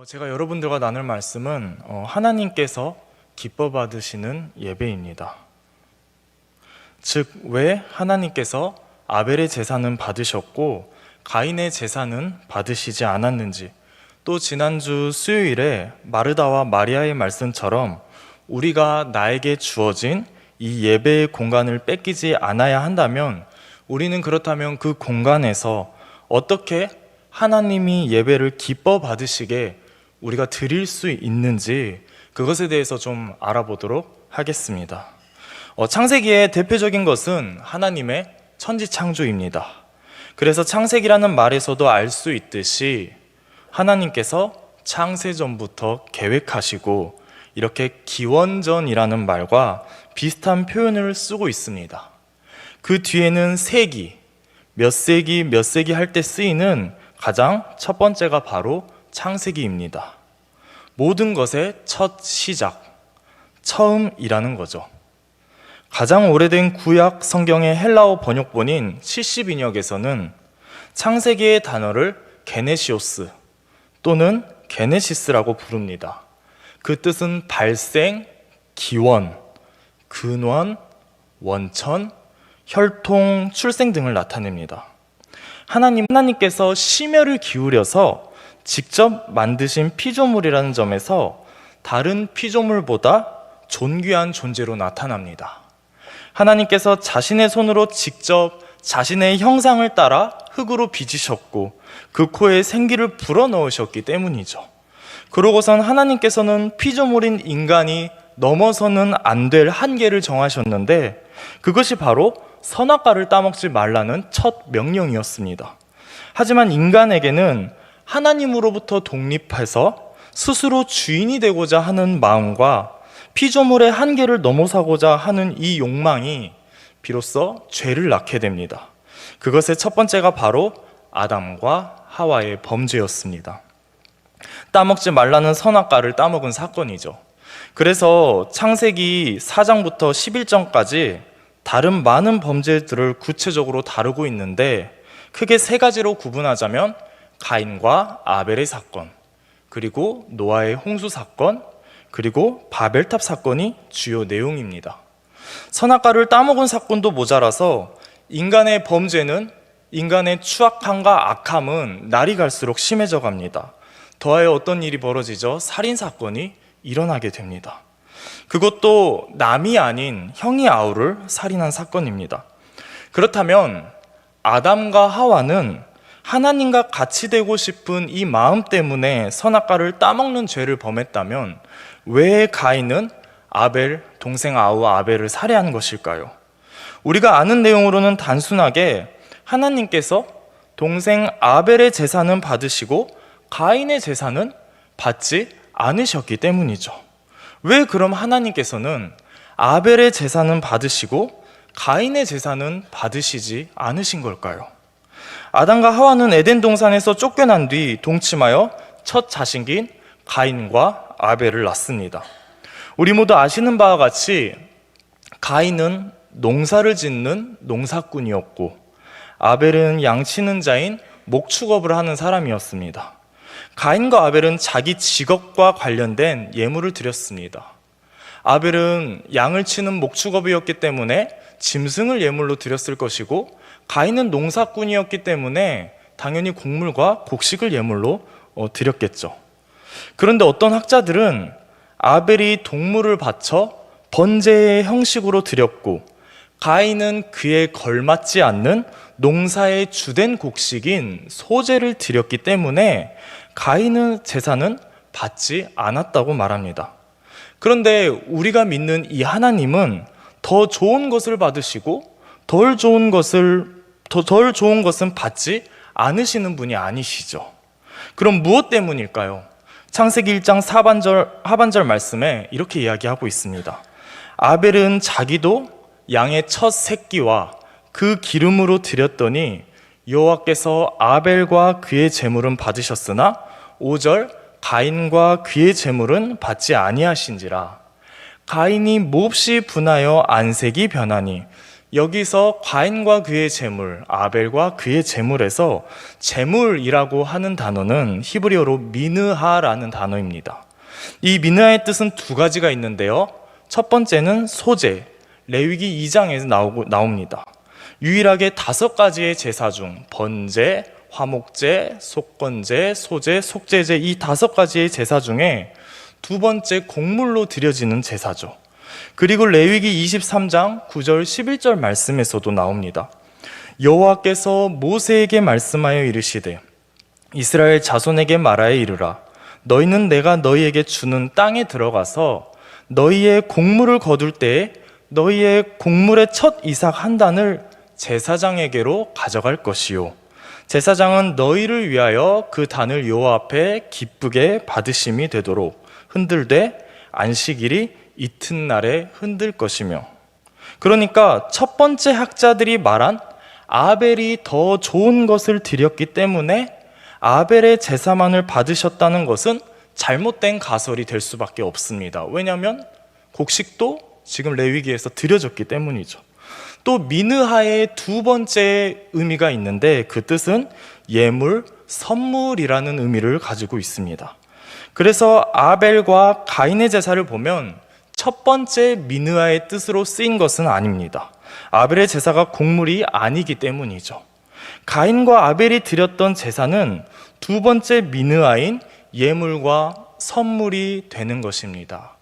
제가 여러분들과 나눌 말씀은 하나님께서 기뻐 받으시는 예배입니다. 즉, 왜 하나님께서 아벨의 제사는 받으셨고 가인의 제사는 받으시지 않았는지, 또 지난주 수요일에 마르다와 마리아의 말씀처럼 우리가 나에게 주어진 이 예배의 공간을 뺏기지 않아야 한다면 우리는 그렇다면 그 공간에서 어떻게 하나님이 예배를 기뻐 받으시게 우리가 드릴 수 있는지 그것에 대해서 좀 알아보도록 하겠습니다. 창세기의 대표적인 것은 하나님의 천지창조입니다. 그래서 창세기라는 말에서도 알 수 있듯이 하나님께서 창세전부터 계획하시고 이렇게 기원전이라는 말과 비슷한 표현을 쓰고 있습니다. 그 뒤에는 세기, 몇 세기 할 때 쓰이는 가장 첫 번째가 바로 창세기입니다. 모든 것의 첫 시작, 처음이라는 거죠. 가장 오래된 구약 성경의 헬라어 번역본인 70인역에서는 창세기의 단어를 게네시오스 또는 게네시스라고 부릅니다. 그 뜻은 발생, 기원, 근원, 원천, 혈통, 출생 등을 나타냅니다. 하나님께서 심혈을 기울여서 직접 만드신 피조물이라는 점에서 다른 피조물보다 존귀한 존재로 나타납니다. 하나님께서 자신의 손으로 직접 자신의 형상을 따라 흙으로 빚으셨고 그 코에 생기를 불어넣으셨기 때문이죠. 그러고선 하나님께서는 피조물인 인간이 넘어서는 안 될 한계를 정하셨는데 그것이 바로 선악과를 따먹지 말라는 첫 명령이었습니다. 하지만 인간에게는 하나님으로부터 독립해서 스스로 주인이 되고자 하는 마음과 피조물의 한계를 넘어서고자 하는 이 욕망이 비로소 죄를 낳게 됩니다. 그것의 첫 번째가 바로 아담과 하와의 범죄였습니다. 따먹지 말라는 선악과를 따먹은 사건이죠. 그래서 창세기 4장부터 11장까지 다른 많은 범죄들을 구체적으로 다루고 있는데 크게 세 가지로 구분하자면 가인과 아벨의 사건, 그리고 노아의 홍수 사건, 그리고 바벨탑 사건이 주요 내용입니다. 선악과를 따먹은 사건도 모자라서 인간의 범죄는, 인간의 추악함과 악함은 날이 갈수록 심해져 갑니다. 더하여 어떤 일이 벌어지죠? 살인사건이 일어나게 됩니다. 그것도 남이 아닌 형이 아우를 살인한 사건입니다. 그렇다면 아담과 하와는 하나님과 같이 되고 싶은 이 마음 때문에 선악과를 따먹는 죄를 범했다면 왜 가인은 아벨, 동생 아우 아벨을 살해한 것일까요? 우리가 아는 내용으로는 단순하게 하나님께서 동생 아벨의 제사는 받으시고 가인의 제사는 받지 않으셨기 때문이죠. 왜 그럼 하나님께서는 아벨의 제사는 받으시고 가인의 제사는 받으시지 않으신 걸까요? 아담과 하와는 에덴 동산에서 쫓겨난 뒤 동침하여 첫 자식인 가인과 아벨을 낳습니다. 우리 모두 아시는 바와 같이 가인은 농사를 짓는 농사꾼이었고 아벨은 양치는 자인 목축업을 하는 사람이었습니다. 가인과 아벨은 자기 직업과 관련된 예물을 드렸습니다. 아벨은 양을 치는 목축업이었기 때문에 짐승을 예물로 드렸을 것이고 가인은 농사꾼이었기 때문에 당연히 곡물과 곡식을 예물로 드렸겠죠. 그런데 어떤 학자들은 아벨이 동물을 바쳐 번제의 형식으로 드렸고 가인은 그에 걸맞지 않는 농사의 주된 곡식인 소제를 드렸기 때문에 가인의 제사는 받지 않았다고 말합니다. 그런데 우리가 믿는 이 하나님은 더 좋은 것을 받으시고 덜 좋은 것은 받지 않으시는 분이 아니시죠. 그럼 무엇 때문일까요? 창세기 1장 하반절 말씀에 이렇게 이야기하고 있습니다. 아벨은 자기도 양의 첫 새끼와 그 기름으로 드렸더니 여호와께서 아벨과 그의 제물은 받으셨으나 5절 가인과 그의 제물은 받지 아니하신지라. 가인이 몹시 분하여 안색이 변하니 여기서 가인과 그의 제물, 아벨과 그의 제물에서 제물이라고 하는 단어는 히브리어로 미느하라는 단어입니다. 이 미느하의 뜻은 두 가지가 있는데요. 첫 번째는 소제, 레위기 2장에서 나옵니다. 유일하게 5가지의 제사 중 번제, 화목제, 속건제, 소제, 속제제 이 5가지의 제사 중에 두 번째 곡물로 드려지는 제사죠. 그리고 레위기 23장 9절 11절 말씀에서도 나옵니다. 여호와께서 모세에게 말씀하여 이르시되 이스라엘 자손에게 말하여 이르라 너희는 내가 너희에게 주는 땅에 들어가서 너희의 곡물을 거둘 때에 너희의 곡물의 첫 이삭 한 단을 제사장에게로 가져갈 것이요 제사장은 너희를 위하여 그 단을 여호와 앞에 기쁘게 받으심이 되도록 흔들되 안식일이 이튿날에 흔들 것이며. 그러니까 첫 번째 학자들이 말한 아벨이 더 좋은 것을 드렸기 때문에 아벨의 제사만을 받으셨다는 것은 잘못된 가설이 될 수밖에 없습니다. 왜냐하면 곡식도 지금 레위기에서 드려졌기 때문이죠. 또 미느하의 두 번째 의미가 있는데 그 뜻은 예물, 선물이라는 의미를 가지고 있습니다. 그래서 아벨과 가인의 제사를 보면 첫 번째 미느하의 뜻으로 쓰인 것은 아닙니다. 아벨의 제사가 곡물이 아니기 때문이죠. 가인과 아벨이 드렸던 제사는 두 번째 미느하인 예물과 선물이 되는 것입니다.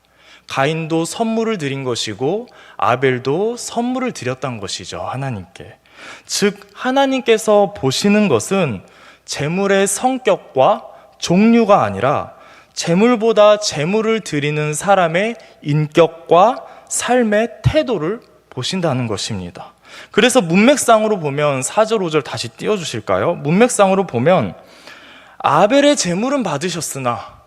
가인도 선물을 드린 것이고 아벨도 선물을 드렸던 것이죠, 하나님께. 즉 하나님께서 보시는 것은 제물의 성격과 종류가 아니라 제물보다 제물을 드리는 사람의 인격과 삶의 태도를 보신다는 것입니다. 그래서 문맥상으로 보면 4절 5절 다시 띄워주실까요? 문맥상으로 보면 아벨의 제물은 받으셨으나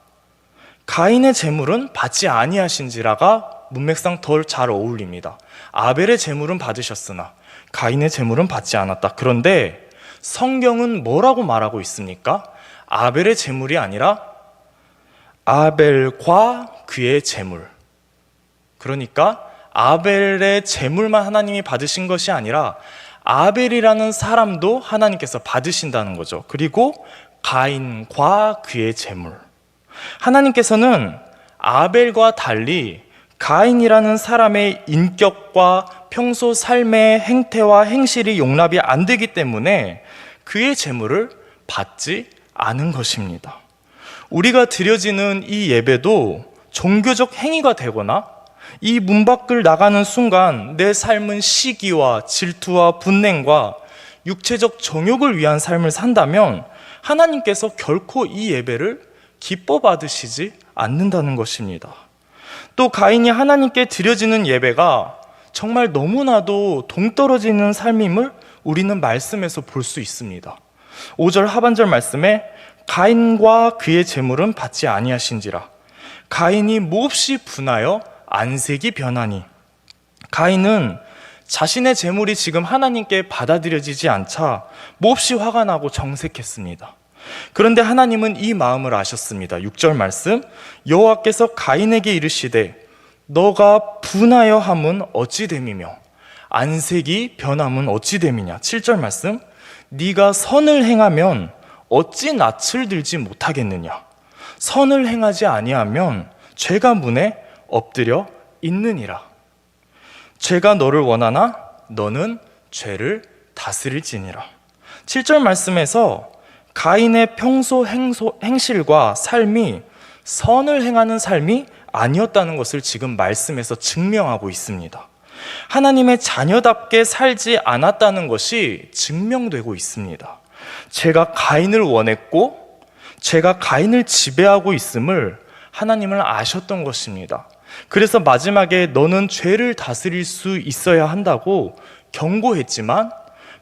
가인의 제물은 받지 아니하신지라가 문맥상 덜 잘 어울립니다. 아벨의 제물은 받으셨으나 가인의 제물은 받지 않았다. 그런데 성경은 뭐라고 말하고 있습니까? 아벨의 제물이 아니라 아벨과 그의 제물. 그러니까 아벨의 제물만 하나님이 받으신 것이 아니라 아벨이라는 사람도 하나님께서 받으신다는 거죠. 그리고 가인과 그의 제물. 하나님께서는 아벨과 달리 가인이라는 사람의 인격과 평소 삶의 행태와 행실이 용납이 안 되기 때문에 그의 제물을 받지 않은 것입니다. 우리가 드려지는 이 예배도 종교적 행위가 되거나 이 문 밖을 나가는 순간 내 삶은 시기와 질투와 분냉과 육체적 정욕을 위한 삶을 산다면 하나님께서 결코 이 예배를 기뻐 받으시지 않는다는 것입니다. 또 가인이 하나님께 드려지는 예배가 정말 너무나도 동떨어지는 삶임을 우리는 말씀에서 볼 수 있습니다. 5절 하반절 말씀에 가인과 그의 제물은 받지 아니하신지라 가인이 몹시 분하여 안색이 변하니. 가인은 자신의 제물이 지금 하나님께 받아들여지지 않자 몹시 화가 나고 정색했습니다. 그런데 하나님은 이 마음을 아셨습니다. 6절 말씀 여호와께서 가인에게 이르시되 너가 분하여 함은 어찌 됨이며 안색이 변함은 어찌 됨이냐. 7절 말씀 네가 선을 행하면 어찌 낯을 들지 못하겠느냐. 선을 행하지 아니하면 죄가 문에 엎드려 있느니라. 죄가 너를 원하나 너는 죄를 다스릴지니라. 7절 말씀에서 가인의 평소 행실과 삶이 선을 행하는 삶이 아니었다는 것을 지금 말씀에서 증명하고 있습니다. 하나님의 자녀답게 살지 않았다는 것이 증명되고 있습니다. 제가 가인을 원했고 제가 가인을 지배하고 있음을 하나님을 아셨던 것입니다. 그래서 마지막에 너는 죄를 다스릴 수 있어야 한다고 경고했지만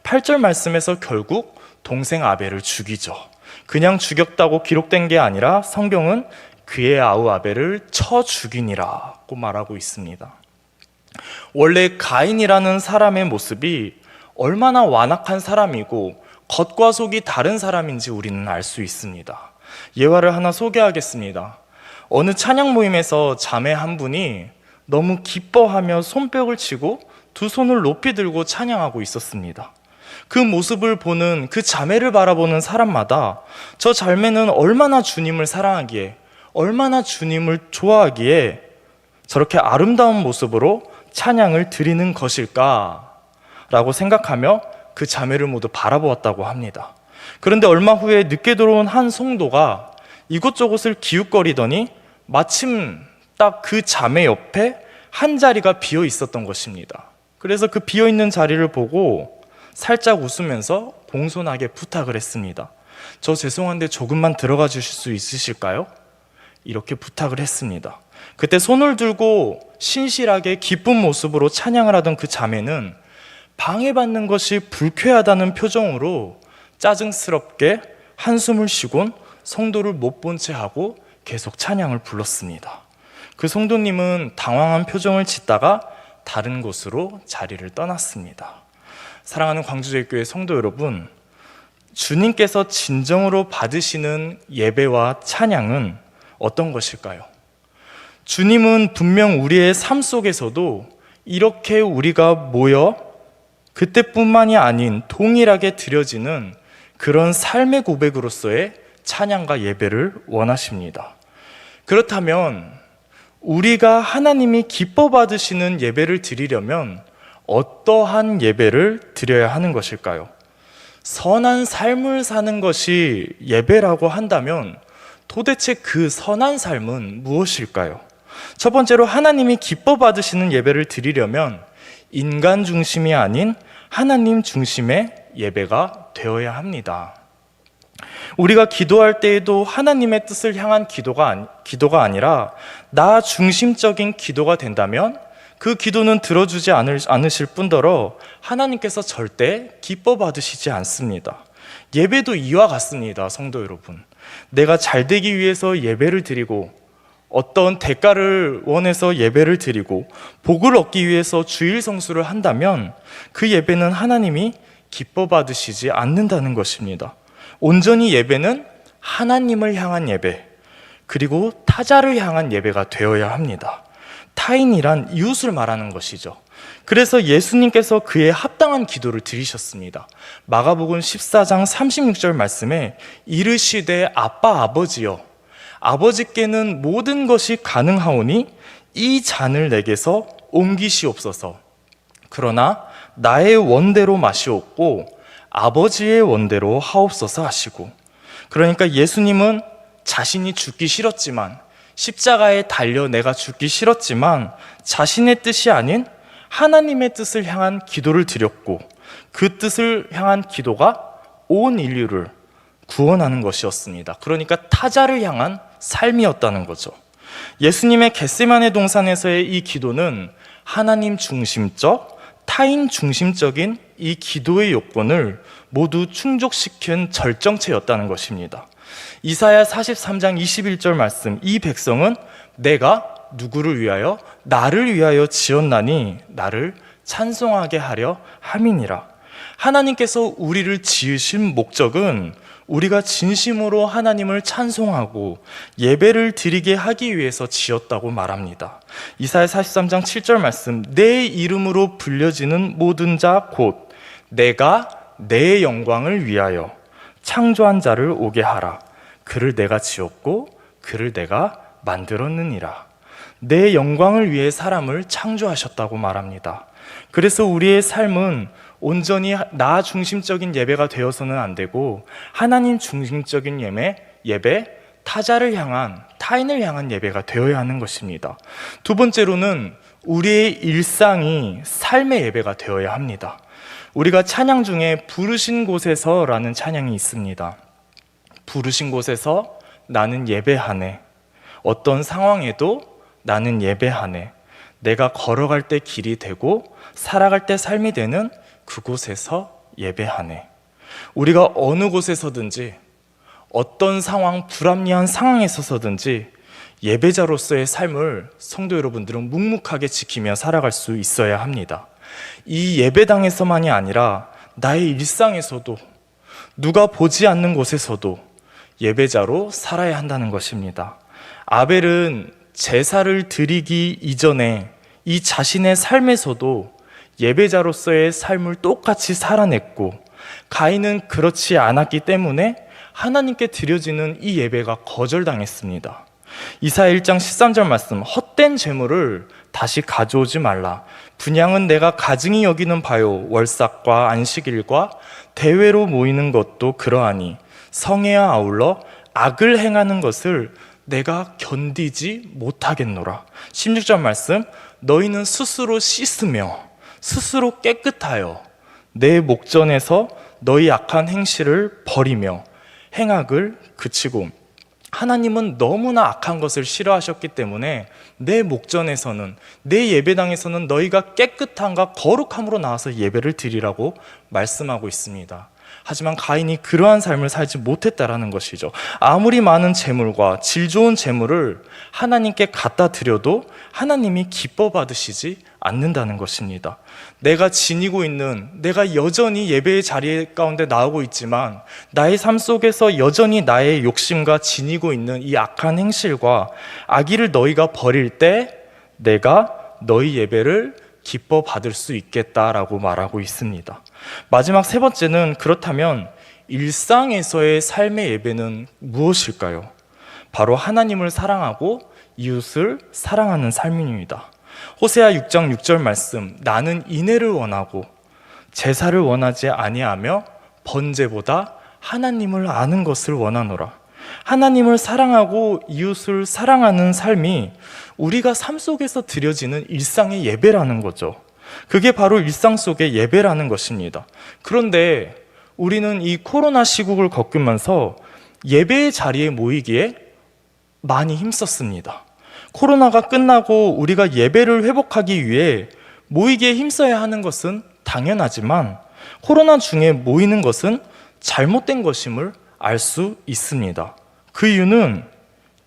8절 말씀에서 결국 동생 아벨을 죽이죠. 그냥 죽였다고 기록된 게 아니라 성경은 그의 아우 아벨을 쳐 죽이니라고 말하고 있습니다. 원래 가인이라는 사람의 모습이 얼마나 완악한 사람이고 겉과 속이 다른 사람인지 우리는 알 수 있습니다. 예화를 하나 소개하겠습니다. 어느 찬양 모임에서 자매 한 분이 너무 기뻐하며 손뼉을 치고 두 손을 높이 들고 찬양하고 있었습니다. 그 모습을 보는, 그 자매를 바라보는 사람마다 저 자매는 얼마나 주님을 사랑하기에, 얼마나 주님을 좋아하기에 저렇게 아름다운 모습으로 찬양을 드리는 것일까 라고 생각하며 그 자매를 모두 바라보았다고 합니다. 그런데 얼마 후에 늦게 들어온 한 성도가 이곳저곳을 기웃거리더니 마침 딱 그 자매 옆에 한 자리가 비어 있었던 것입니다. 그래서 그 비어 있는 자리를 보고 살짝 웃으면서 공손하게 부탁을 했습니다. 저 죄송한데 조금만 들어가 주실 수 있으실까요? 이렇게 부탁을 했습니다. 그때 손을 들고 신실하게 기쁜 모습으로 찬양을 하던 그 자매는 방해받는 것이 불쾌하다는 표정으로 짜증스럽게 한숨을 쉬곤 성도를 못 본 채 하고 계속 찬양을 불렀습니다. 그 성도님은 당황한 표정을 짓다가 다른 곳으로 자리를 떠났습니다. 사랑하는 광주제일교회 성도 여러분, 주님께서 진정으로 받으시는 예배와 찬양은 어떤 것일까요? 주님은 분명 우리의 삶 속에서도 이렇게 우리가 모여 그때뿐만이 아닌 동일하게 드려지는 그런 삶의 고백으로서의 찬양과 예배를 원하십니다. 그렇다면 우리가 하나님이 기뻐 받으시는 예배를 드리려면 어떠한 예배를 드려야 하는 것일까요? 선한 삶을 사는 것이 예배라고 한다면 도대체 그 선한 삶은 무엇일까요? 첫 번째로 하나님이 기뻐 받으시는 예배를 드리려면 인간 중심이 아닌 하나님 중심의 예배가 되어야 합니다. 우리가 기도할 때에도 하나님의 뜻을 향한 기도가 아니라 나 중심적인 기도가 된다면 그 기도는 들어주지 않으실 뿐더러 하나님께서 절대 기뻐 받으시지 않습니다. 예배도 이와 같습니다, 성도 여러분. 내가 잘 되기 위해서 예배를 드리고 어떤 대가를 원해서 예배를 드리고 복을 얻기 위해서 주일 성수를 한다면 그 예배는 하나님이 기뻐 받으시지 않는다는 것입니다. 온전히 예배는 하나님을 향한 예배, 그리고 타자를 향한 예배가 되어야 합니다. 타인이란 이웃을 말하는 것이죠. 그래서 예수님께서 그에 합당한 기도를 드리셨습니다. 마가복음 14장 36절 말씀에 이르시되 아빠 아버지여, 아버지께는 모든 것이 가능하오니 이 잔을 내게서 옮기시옵소서. 그러나 나의 원대로 마시옵고 아버지의 원대로 하옵소서 하시고, 그러니까 예수님은 자신이 죽기 싫었지만, 십자가에 달려 내가 죽기 싫었지만 자신의 뜻이 아닌 하나님의 뜻을 향한 기도를 드렸고, 그 뜻을 향한 기도가 온 인류를 구원하는 것이었습니다. 그러니까 타자를 향한 삶이었다는 거죠. 예수님의 겟세마네 동산에서의 이 기도는 하나님 중심적, 타인 중심적인 이 기도의 요건을 모두 충족시킨 절정체였다는 것입니다. 이사야 43장 21절 말씀, 이 백성은 내가 누구를 위하여? 나를 위하여 지었나니 나를 찬송하게 하려 함이니라. 하나님께서 우리를 지으신 목적은 우리가 진심으로 하나님을 찬송하고 예배를 드리게 하기 위해서 지었다고 말합니다. 이사야 43장 7절 말씀, 내 이름으로 불려지는 모든 자 곧 내가 내 영광을 위하여 창조한 자를 오게 하라. 그를 내가 지었고 그를 내가 만들었느니라. 내 영광을 위해 사람을 창조하셨다고 말합니다. 그래서 우리의 삶은 온전히 나 중심적인 예배가 되어서는 안 되고 하나님 중심적인 예배, 타자를 향한, 타인을 향한 예배가 되어야 하는 것입니다. 두 번째로는 우리의 일상이 삶의 예배가 되어야 합니다. 우리가 찬양 중에 부르신 곳에서라는 찬양이 있습니다. 부르신 곳에서 나는 예배하네. 어떤 상황에도 나는 예배하네. 내가 걸어갈 때 길이 되고 살아갈 때 삶이 되는 그곳에서 예배하네. 우리가 어느 곳에서든지 어떤 상황, 불합리한 상황에 서서든지 예배자로서의 삶을 성도 여러분들은 묵묵하게 지키며 살아갈 수 있어야 합니다. 이 예배당에서만이 아니라 나의 일상에서도, 누가 보지 않는 곳에서도 예배자로 살아야 한다는 것입니다. 아벨은 제사를 드리기 이전에 이 자신의 삶에서도 예배자로서의 삶을 똑같이 살아냈고 가인은 그렇지 않았기 때문에 하나님께 드려지는 이 예배가 거절당했습니다. 이사야 1장 13절 말씀, 헛된 재물을 다시 가져오지 말라. 분향은 내가 가증히 여기는 바요. 월삭과 안식일과 대회로 모이는 것도 그러하니 성회와 아울러 악을 행하는 것을 내가 견디지 못하겠노라. 16절 말씀, 너희는 스스로 씻으며 스스로 깨끗하여 내 목전에서 너희 악한 행실을 버리며 행악을 그치고. 하나님은 너무나 악한 것을 싫어하셨기 때문에 내 목전에서는, 내 예배당에서는 너희가 깨끗함과 거룩함으로 나와서 예배를 드리라고 말씀하고 있습니다. 하지만 가인이 그러한 삶을 살지 못했다라는 것이죠. 아무리 많은 재물과 질 좋은 재물을 하나님께 갖다 드려도 하나님이 기뻐 받으시지 않는다는 것입니다. 내가 지니고 있는, 내가 여전히 예배의 자리 가운데 나오고 있지만 나의 삶 속에서 여전히 나의 욕심과 지니고 있는 이 악한 행실과 악의를 너희가 버릴 때 내가 너희 예배를 기뻐 받을 수 있겠다라고 말하고 있습니다. 마지막 세 번째는, 그렇다면 일상에서의 삶의 예배는 무엇일까요? 바로 하나님을 사랑하고 이웃을 사랑하는 삶입니다. 호세아 6장 6절 말씀, 나는 인애를 원하고 제사를 원하지 아니하며 번제보다 하나님을 아는 것을 원하노라. 하나님을 사랑하고 이웃을 사랑하는 삶이 우리가 삶 속에서 드려지는 일상의 예배라는 거죠. 그게 바로 일상 속의 예배라는 것입니다. 그런데 우리는 이 코로나 시국을 겪으면서 예배의 자리에 모이기에 많이 힘썼습니다. 코로나가 끝나고 우리가 예배를 회복하기 위해 모이기에 힘써야 하는 것은 당연하지만 코로나 중에 모이는 것은 잘못된 것임을 알 수 있습니다. 그 이유는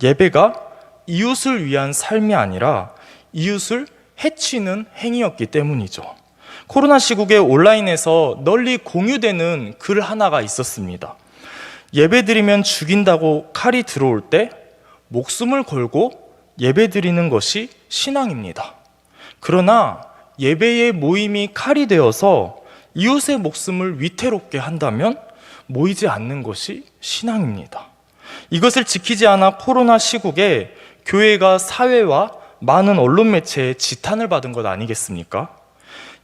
예배가 이웃을 위한 삶이 아니라 이웃을 해치는 행위였기 때문이죠. 코로나 시국에 온라인에서 널리 공유되는 글 하나가 있었습니다. 예배드리면 죽인다고 칼이 들어올 때 목숨을 걸고 예배드리는 것이 신앙입니다. 그러나 예배의 모임이 칼이 되어서 이웃의 목숨을 위태롭게 한다면 모이지 않는 것이 신앙입니다. 이것을 지키지 않아 코로나 시국에 교회가 사회와 많은 언론 매체에 지탄을 받은 것 아니겠습니까?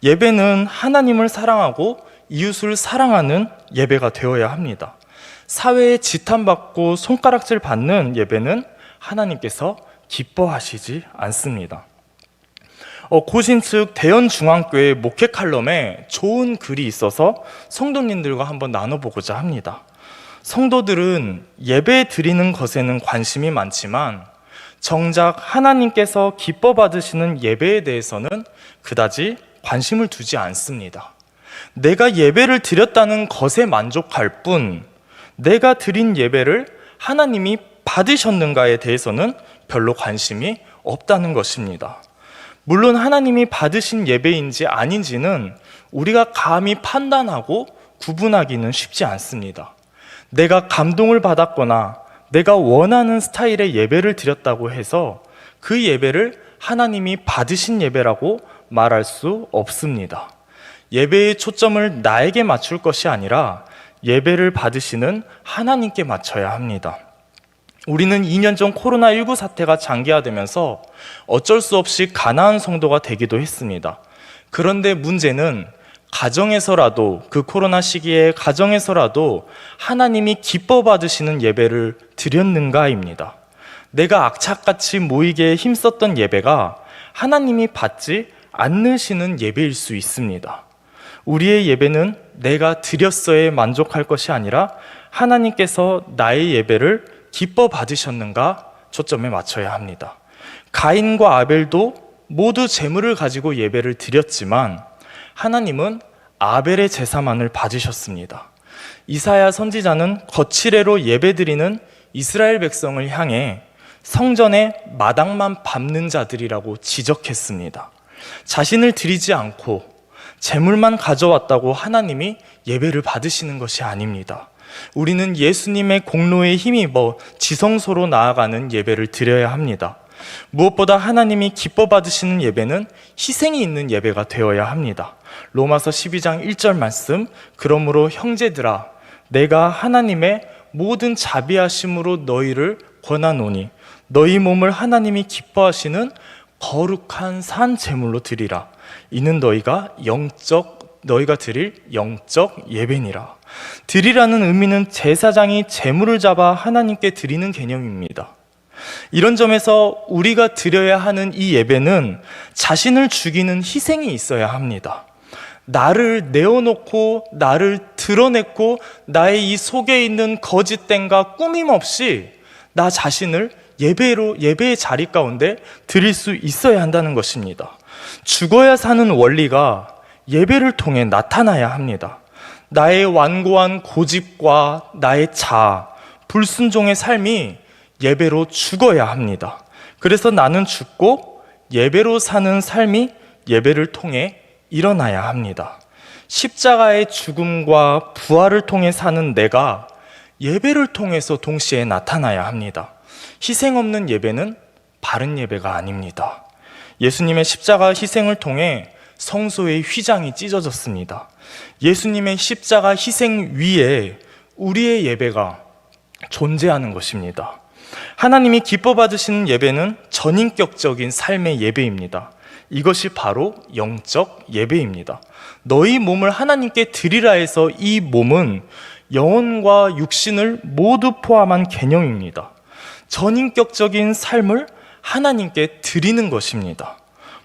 예배는 하나님을 사랑하고 이웃을 사랑하는 예배가 되어야 합니다. 사회에 지탄받고 손가락질 받는 예배는 하나님께서 기뻐하시지 않습니다. 고신 측 대연중앙교회 목회 칼럼에 좋은 글이 있어서 성도님들과 한번 나눠보고자 합니다. 성도들은 예배 드리는 것에는 관심이 많지만 정작 하나님께서 기뻐 받으시는 예배에 대해서는 그다지 관심을 두지 않습니다. 내가 예배를 드렸다는 것에 만족할 뿐 내가 드린 예배를 하나님이 받으셨는가에 대해서는 별로 관심이 없다는 것입니다. 물론 하나님이 받으신 예배인지 아닌지는 우리가 감히 판단하고 구분하기는 쉽지 않습니다. 내가 감동을 받았거나 내가 원하는 스타일의 예배를 드렸다고 해서 그 예배를 하나님이 받으신 예배라고 말할 수 없습니다. 예배의 초점을 나에게 맞출 것이 아니라 예배를 받으시는 하나님께 맞춰야 합니다. 우리는 2년 전 코로나19 사태가 장기화되면서 어쩔 수 없이 가나안 성도가 되기도 했습니다. 그런데 문제는 가정에서라도, 그 코로나 시기에 가정에서라도 하나님이 기뻐 받으시는 예배를 드렸는가입니다. 내가 악착같이 모이게 힘썼던 예배가 하나님이 받지 않으시는 예배일 수 있습니다. 우리의 예배는 내가 드렸어에 만족할 것이 아니라 하나님께서 나의 예배를 기뻐 받으셨는가 초점에 맞춰야 합니다. 가인과 아벨도 모두 재물을 가지고 예배를 드렸지만 하나님은 아벨의 제사만을 받으셨습니다. 이사야 선지자는 거칠애로 예배드리는 이스라엘 백성을 향해 성전의 마당만 밟는 자들이라고 지적했습니다. 자신을 드리지 않고 재물만 가져왔다고 하나님이 예배를 받으시는 것이 아닙니다. 우리는 예수님의 공로에 힘입어 지성소로 나아가는 예배를 드려야 합니다. 무엇보다 하나님이 기뻐 받으시는 예배는 희생이 있는 예배가 되어야 합니다. 로마서 12장 1절 말씀, 그러므로 형제들아 내가 하나님의 모든 자비하심으로 너희를 권하노니 너희 몸을 하나님이 기뻐하시는 거룩한 산 제물로 드리라. 이는 너희가 드릴 영적 예배니라. 드리라는 의미는 제사장이 제물을 잡아 하나님께 드리는 개념입니다. 이런 점에서 우리가 드려야 하는 이 예배는 자신을 죽이는 희생이 있어야 합니다. 나를 내어놓고 나를 드러냈고 나의 이 속에 있는 거짓됨과 꾸밈 없이 나 자신을 예배의 자리 가운데 드릴 수 있어야 한다는 것입니다. 죽어야 사는 원리가 예배를 통해 나타나야 합니다. 나의 완고한 고집과 나의 자아, 불순종의 삶이 예배로 죽어야 합니다. 그래서 나는 죽고 예배로 사는 삶이 예배를 통해 일어나야 합니다. 십자가의 죽음과 부활을 통해 사는 내가 예배를 통해서 동시에 나타나야 합니다. 희생 없는 예배는 바른 예배가 아닙니다. 예수님의 십자가 희생을 통해 성소의 휘장이 찢어졌습니다. 예수님의 십자가 희생 위에 우리의 예배가 존재하는 것입니다. 하나님이 기뻐 받으시는 예배는 전인격적인 삶의 예배입니다. 이것이 바로 영적 예배입니다. 너희 몸을 하나님께 드리라 해서 이 몸은 영혼과 육신을 모두 포함한 개념입니다. 전인격적인 삶을 하나님께 드리는 것입니다.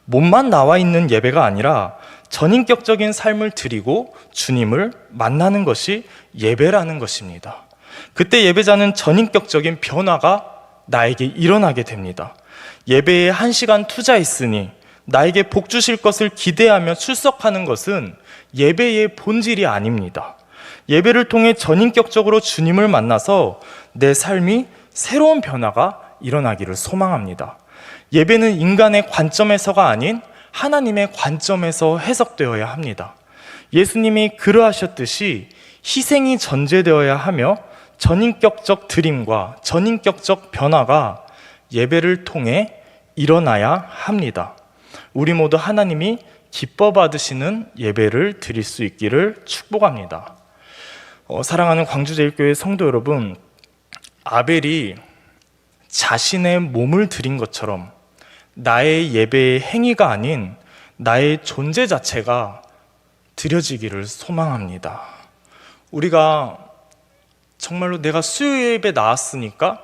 몸만 나와 있는 예배가 아니라 전인격적인 삶을 드리고 주님을 만나는 것이 예배라는 것입니다. 그때 예배자는 전인격적인 변화가 나에게 일어나게 됩니다. 예배에 1시간 투자했으니 나에게 복 주실 것을 기대하며 출석하는 것은 예배의 본질이 아닙니다. 예배를 통해 전인격적으로 주님을 만나서 내 삶이 새로운 변화가 일어나기를 소망합니다. 예배는 인간의 관점에서가 아닌 하나님의 관점에서 해석되어야 합니다. 예수님이 그러하셨듯이 희생이 전제되어야 하며 전인격적 드림과 전인격적 변화가 예배를 통해 일어나야 합니다. 우리 모두 하나님이 기뻐 받으시는 예배를 드릴 수 있기를 축복합니다. 사랑하는 광주제일교회 성도 여러분, 아벨이 자신의 몸을 드린 것처럼 나의 예배의 행위가 아닌 나의 존재 자체가 드려지기를 소망합니다. 우리가 정말로 내가 수요 예배 나왔으니까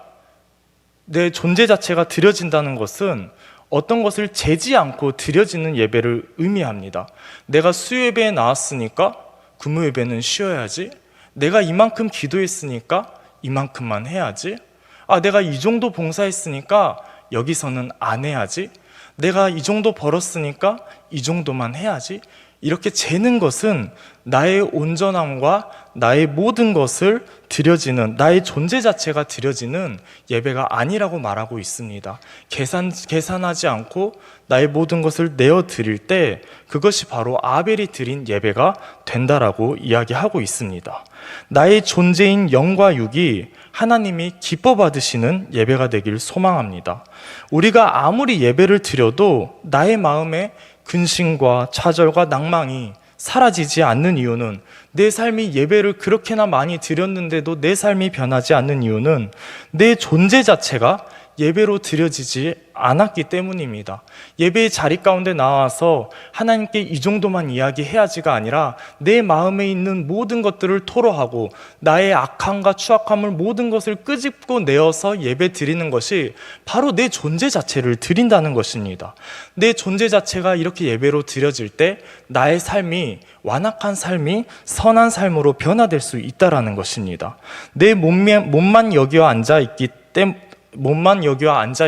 내 존재 자체가 드려진다는 것은 어떤 것을 재지 않고 드려지는 예배를 의미합니다. 내가 수요 예배에 나왔으니까 금요 예배는 쉬어야지. 내가 이만큼 기도했으니까 이만큼만 해야지. 내가 이 정도 봉사했으니까 여기서는 안 해야지. 내가 이 정도 벌었으니까 이 정도만 해야지. 이렇게 재는 것은 나의 온전함과 나의 모든 것을 드려지는, 나의 존재 자체가 드려지는 예배가 아니라고 말하고 있습니다. 계산하지 않고 나의 모든 것을 내어 드릴 때 그것이 바로 아벨이 드린 예배가 된다라고 이야기하고 있습니다. 나의 존재인 영과 육이 하나님이 기뻐 받으시는 예배가 되길 소망합니다. 우리가 아무리 예배를 드려도 나의 마음에 근심과 좌절과 낭망이 사라지지 않는 이유는, 내 삶이 예배를 그렇게나 많이 드렸는데도 내 삶이 변하지 않는 이유는 내 존재 자체가 예배로 드려지지 않았기 때문입니다. 예배의 자리 가운데 나와서 하나님께 이 정도만 이야기해야지가 아니라 내 마음에 있는 모든 것들을 토로하고 나의 악함과 추악함을 모든 것을 끄집고 내어서 예배 드리는 것이 바로 내 존재 자체를 드린다는 것입니다. 내 존재 자체가 이렇게 예배로 드려질 때 나의 삶이 완악한 삶이 선한 삶으로 변화될 수 있다는 것입니다. 내 몸만 여기와 앉아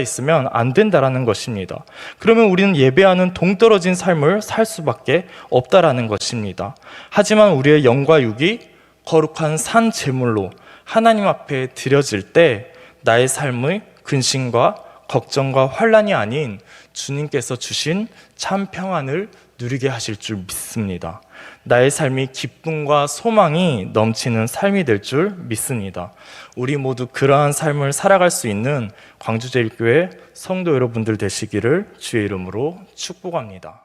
있으면 안 된다라는 것입니다. 그러면 우리는 예배하는 동떨어진 삶을 살 수밖에 없다라는 것입니다. 하지만 우리의 영과 육이 거룩한 산 제물로 하나님 앞에 드려질 때 나의 삶의 근심과 걱정과 환난이 아닌 주님께서 주신 참 평안을 누리게 하실 줄 믿습니다. 나의 삶이 기쁨과 소망이 넘치는 삶이 될 줄 믿습니다. 우리 모두 그러한 삶을 살아갈 수 있는 광주제일교회 성도 여러분들 되시기를 주의 이름으로 축복합니다.